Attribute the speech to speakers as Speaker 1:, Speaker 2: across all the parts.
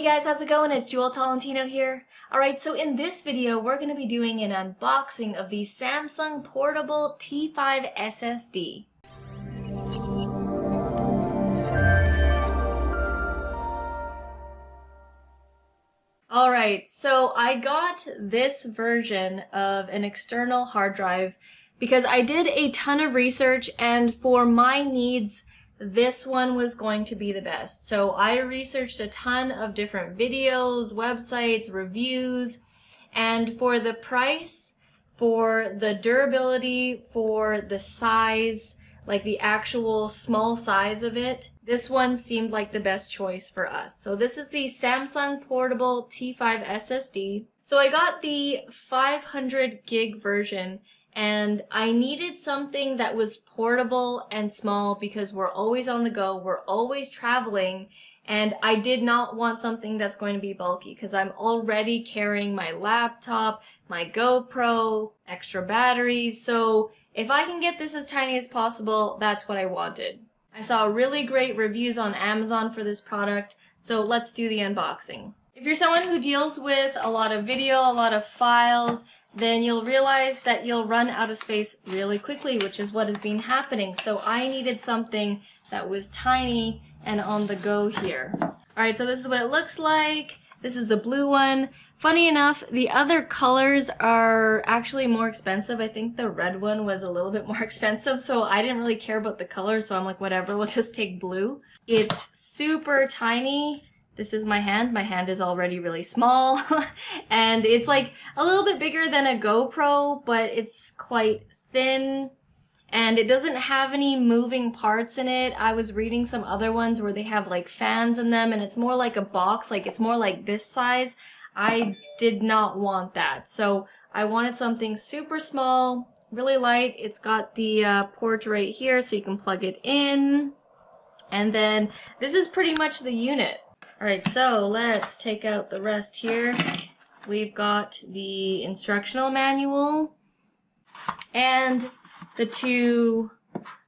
Speaker 1: guys, how's it going? It's Jewel Tolentino here. Alright, so in this video, we're going to be doing an unboxing of the Samsung Portable T5 SSD. Alright, so I got this version of an external hard drive because I did a ton of research, and for my needs, this one was going to be the best. So I researched a ton of different videos, websites, reviews, and for the price, for the durability, for the size, like the actual small size of it, this one seemed like the best choice for us. So this is the Samsung Portable T5 SSD. So I got the 500 gig version, and I needed something that was portable and small because we're always on the go, we're always traveling, and I did not want something that's going to be bulky because I'm already carrying my laptop, my GoPro, extra batteries, so if I can get this as tiny as possible, that's what I wanted. I saw really great reviews on Amazon for this product, so let's do the unboxing. If you're someone who deals with a lot of video, a lot of files, then you'll realize that you'll run out of space really quickly, which is what has been happening. So I needed something that was tiny and on the go here. Alright, so this is what it looks like. This is the blue one. Funny enough, the other colors are actually more expensive. I think the red one was a little bit more expensive, so I didn't really care about the color, so I'm like, whatever, we'll just take blue. It's super tiny. This is my hand. My hand is already really small, and it's like a little bit bigger than a GoPro, but it's quite thin, and it doesn't have any moving parts in it. I was reading some other ones where they have like fans in them, and it's more like a box, like it's more like this size. I did not want that, so I wanted something super small, really light. It's got the port right here, so you can plug it in, and then this is pretty much the unit. Alright, so let's take out the rest here. We've got the instructional manual and the two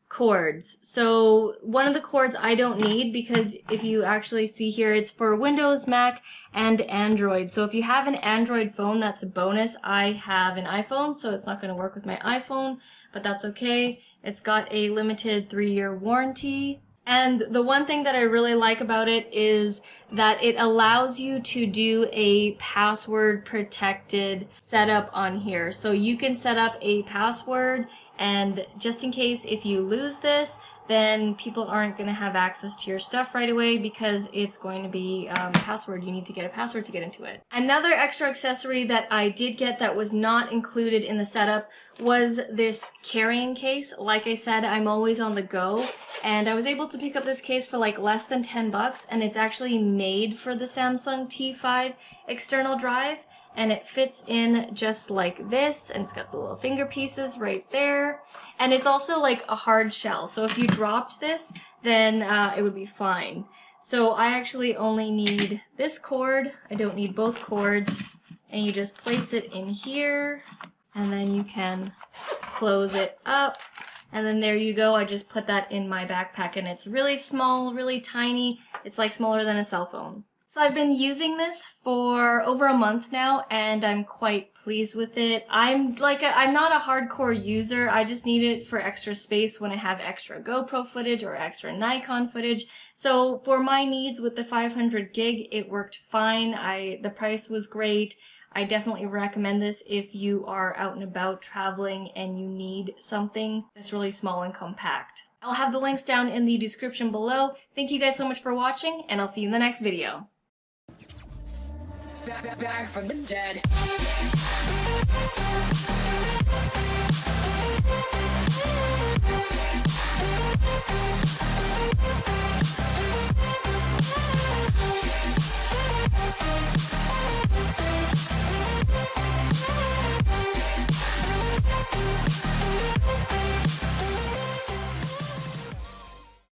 Speaker 1: cords. So one of the cords I don't need because if you actually see here, it's for Windows, Mac, and Android. So if you have an Android phone, that's a bonus. I have an iPhone, so it's not going to work with my iPhone, but that's okay. It's got a limited 3-year warranty. And the one thing that I really like about it is that it allows you to do a password protected setup on here. So you can set up a password, and just in case if you lose this, then people aren't going to have access to your stuff right away because it's going to be a password. You need to get a password to get into it. Another extra accessory that I did get that was not included in the setup was this carrying case. Like I said, I'm always on the go, and I was able to pick up this case for like less than 10 bucks, and it's actually made for the Samsung T5 external drive. And it fits in just like this, and it's got the little finger pieces right there. And it's also like a hard shell, so if you dropped this, then it would be fine. So I actually only need this cord. I don't need both cords. And you just place it in here, and then you can close it up. And then there you go. I just put that in my backpack, and it's really small, really tiny. It's like smaller than a cell phone. So I've been using this for over a month now, and I'm quite pleased with it. I'm not a hardcore user. I just need it for extra space when I have extra GoPro footage or extra Nikon footage. So for my needs with the 500 gig, it worked fine. The price was great. I definitely recommend this if you are out and about traveling and you need something that's really small and compact. I'll have the links down in the description below. Thank you guys so much for watching, and I'll see you in the next video.
Speaker 2: Back from the dead.